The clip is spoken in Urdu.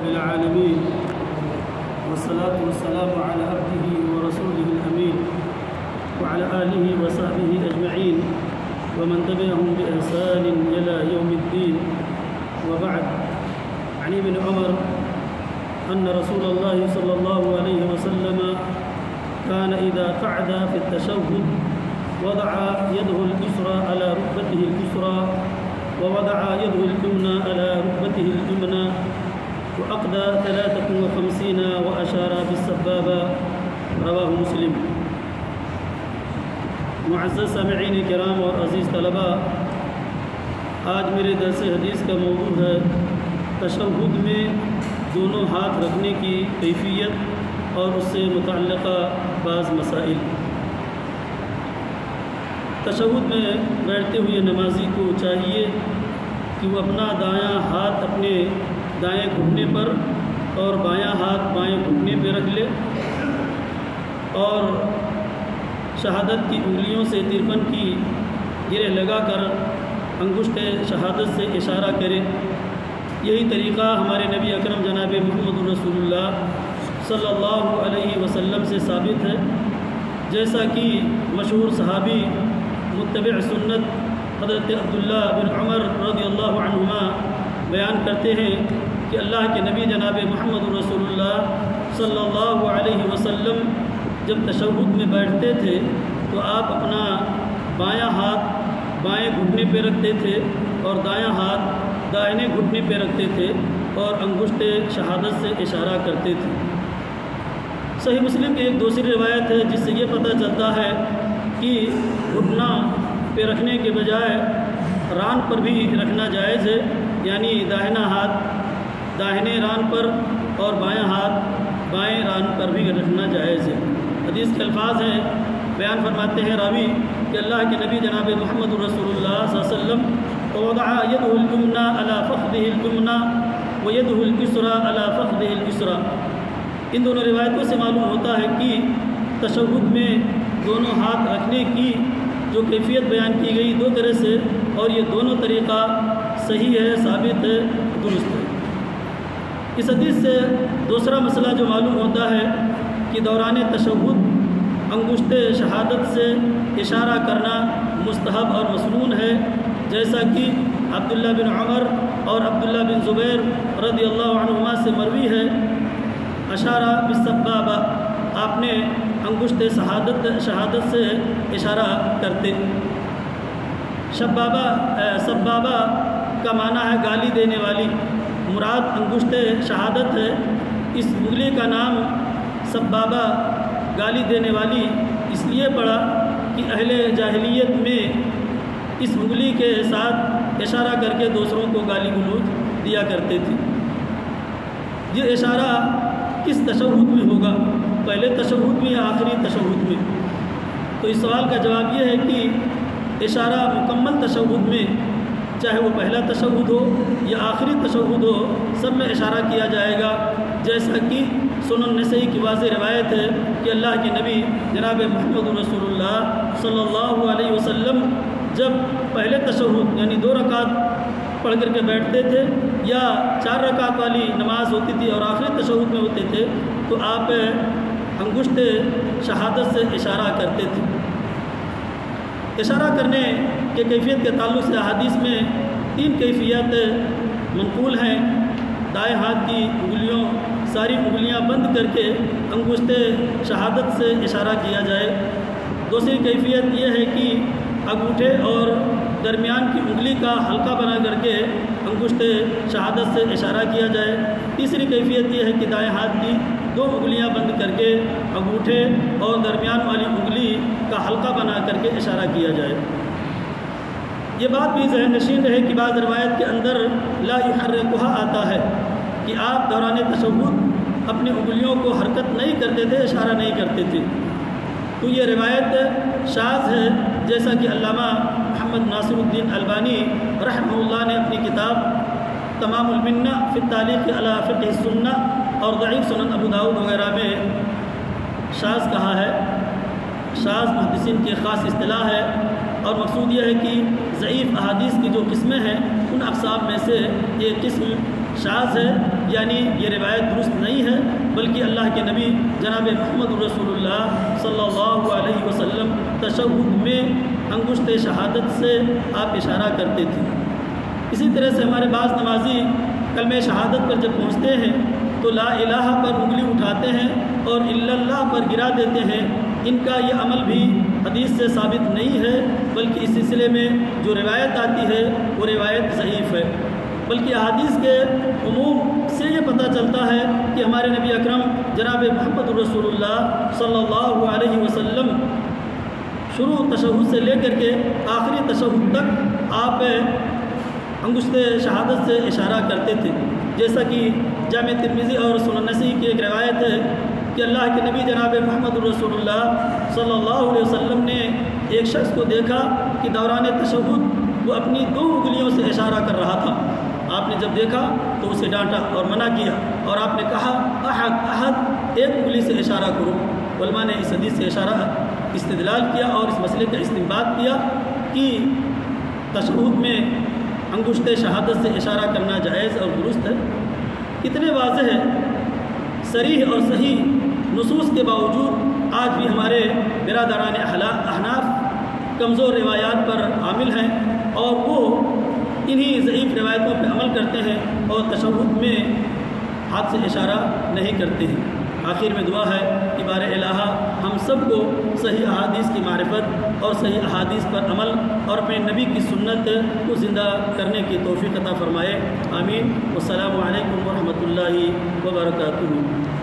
العالمين والصلاة والسلام على عبده ورسوله الأمين وعلى آله وصحبه أجمعين ومن تبعهم بإحسان إلى يوم الدين وبعد. عن ابن عمر أن رسول الله صلى الله عليه وسلم كان إذا قعد في التشهد وضع يده اليسرى على ركبته اليسرى ووضع يده اليمنى على ركبته اليمنى وأقدى 53 وأشار بالسبابة. رواه مسلم. معزز سامعین کرام اور عزیز طلباء، آج میرے درس حدیث کا موضوع ہے تشہد میں دونوں ہاتھ رکھنے کی کیفیت اور اس سے متعلقہ بعض مسائل۔ تشہد میں بیٹھتے ہوئے نمازی کو چاہیے کہ وہ اپنا دایاں ہاتھ اپنے دائیں گھٹنے پر اور بایاں ہاتھ بائیں گھٹنے پہ رکھ لے اور شہادت کی انگلیوں سے ترپن کی گرہ لگا کر انگشت شہادت سے اشارہ کرے۔ یہی طریقہ ہمارے نبی اکرم جناب محمد رسول اللہ صلی اللہ علیہ وسلم سے ثابت ہے، جیسا کہ مشہور صحابی متبع سنت حضرت عبداللہ بن عمر رضی اللہ عنہما بیان کرتے ہیں کہ اللہ کے نبی جناب محمد رسول اللہ صلی اللہ علیہ وسلم جب تشہد میں بیٹھتے تھے تو آپ اپنا بایاں ہاتھ بائیں گھٹنے پہ رکھتے تھے اور دایاں ہاتھ دائیں گھٹنے پہ رکھتے تھے اور انگشت شہادت سے اشارہ کرتے تھے۔ صحیح مسلم کی ایک دوسری روایت ہے جس سے یہ پتہ چلتا ہے کہ گھٹنا پہ رکھنے کے بجائے ران پر بھی رکھنا جائز ہے، یعنی داہنا ہاتھ داہنے ران پر اور بایاں ہاتھ بائیں ران پر بھی رکھنا جائز ہے۔ حدیث کے الفاظ ہیں، بیان فرماتے ہیں راوی کہ اللہ کے نبی جناب محمد رسول اللہ صلی اللہ علیہ وسلم وضع يده اليمنى على فخذه اليمنى ويده اليسرى على فخذه اليسرى۔ ان دونوں روایتوں سے معلوم ہوتا ہے کہ تشہد میں دونوں ہاتھ رکھنے کی جو کیفیت بیان کی گئی دو طرح سے، اور یہ دونوں طریقہ صحیح ہے، ثابت ہے، درست ہے۔ اس حدیث سے دوسرا مسئلہ جو معلوم ہوتا ہے کہ دوران تشہد انگشت شہادت سے اشارہ کرنا مستحب اور مسنون ہے، جیسا کہ عبداللہ بن عمر اور عبداللہ بن زبیر رضی اللہ عنہما سے مروی ہے۔ اشارہ بالسبابہ، آپ نے انگشت شہادت سے اشارہ کرتے۔ سبابہ کا معنی ہے گالی دینے والی، مراد انگشت شہادت ہے۔ اس انگلی کا نام سبابہ گالی دینے والی اس لیے پڑا کہ اہل جاہلیت میں اس انگلی کے ساتھ اشارہ کر کے دوسروں کو گالی گلوچ دیا کرتے تھے۔ یہ اشارہ کس تشہد میں ہوگا، پہلے تشہد میں یا آخری تشہد میں؟ تو اس سوال کا جواب یہ ہے کہ اشارہ مکمل تشہد میں، چاہے وہ پہلا تشہد ہو یا آخری تشہد ہو، سب میں اشارہ کیا جائے گا، جیسا کہ سنن نسائی کی واضح روایت ہے کہ اللہ کے نبی جناب محمد رسول اللہ صلی اللہ علیہ وسلم جب پہلے تشہد یعنی 2 رکعت پڑھ کر کے بیٹھتے تھے یا 4 رکعت والی نماز ہوتی تھی اور آخری تشہد میں ہوتے تھے تو آپ انگشت شہادت سے اشارہ کرتے تھے۔ اشارہ کرنے کے کیفیت کے تعلق سے احادیث میں 3 کیفیت منقول ہیں۔ دائیں ہاتھ کی انگلیوں ساری انگلیاں بند کر کے انگشت شہادت سے اشارہ کیا جائے۔ دوسری کیفیت یہ ہے کہ انگوٹھے اور درمیان کی انگلی کا حلقہ بنا کر کے انگشت شہادت سے اشارہ کیا جائے۔ تیسری کیفیت یہ ہے کہ دائیں ہاتھ کی 2 انگلیاں بند کر کے انگوٹھے اور درمیان والی انگلی کا حلقہ بنا کر کے اشارہ کیا جائے۔ یہ بات بھی ذہن نشین رہے کہ بعض روایت کے اندر لا یحرکھا آتا ہے کہ آپ دوران تشہد اپنی انگلیوں کو حرکت نہیں کرتے تھے، اشارہ نہیں کرتے تھے، تو یہ روایت شاذ ہے، جیسا کہ علامہ محمد ناصر الدین البانی رحمہ اللہ نے اپنی کتاب تمام المنہ فی التعلیق علی فقہ السنہ اور ضعیف سنن ابو داؤد وغیرہ میں شاذ کہا ہے۔ شاذ محدثین کی خاص اصطلاح ہے اور مقصود یہ ہے کہ ضعیف احادیث کی جو قسمیں ہیں ان اقسام میں سے یہ قسم شاذ ہے یعنی یہ روایت درست نہیں ہے، بلکہ اللہ کے نبی جناب محمد رسول اللہ صلی اللہ علیہ وسلم تشہد میں انگشت شہادت سے آپ اشارہ کرتے تھے۔ اسی طرح سے ہمارے بعض نمازی کلمہ شہادت پر جب پہنچتے ہیں تو لا الہ پر انگلی اٹھاتے ہیں اور الا اللہ پر گرا دیتے ہیں۔ ان کا یہ عمل بھی حدیث سے ثابت نہیں ہے، بلکہ اس سلسلے میں جو روایت آتی ہے وہ روایت ضعیف ہے۔ بلکہ احادیث کے عموم سے یہ پتہ چلتا ہے کہ ہمارے نبی اکرم جناب محمد رسول اللہ صلی اللہ علیہ وسلم شروع تشہد سے لے کر کے آخری تشہد تک آپ انگشت شہادت سے اشارہ کرتے تھے، جیسا کہ جامع ترمذی اور سنن نسائی کی ایک روایت ہے کہ اللہ کے نبی جناب محمد رسول اللہ صلی اللہ علیہ وسلم نے ایک شخص کو دیکھا کہ دوران تشہد وہ اپنی 2 انگلیوں سے اشارہ کر رہا تھا۔ آپ نے جب دیکھا تو اسے ڈانٹا اور منع کیا، اور آپ نے کہا احد احد، 1 انگلی سے اشارہ کرو۔ علماء نے اس حدیث سے استدلال کیا اور اس مسئلے کا استنباط کیا کہ تشہد میں انگشت شہادت سے اشارہ کرنا جائز اور درست ہے۔ اتنے واضح ہے، صریح اور صحیح نصوص کے باوجود آج بھی ہمارے برادران احناف کمزور روایات پر عامل ہیں اور وہ انہی ضعیف روایتوں پہ عمل کرتے ہیں اور تشہد میں ہاتھ سے اشارہ نہیں کرتے ہیں۔ آخر میں دعا ہے کہ بار الہ ہم سب کو صحیح احادیث کی معرفت اور صحیح احادیث پر عمل اور اپنے نبی کی سنت کو زندہ کرنے کی توفیق عطا فرمائے۔ آمین۔ والسلام علیکم ورحمۃ اللہ وبرکاتہ۔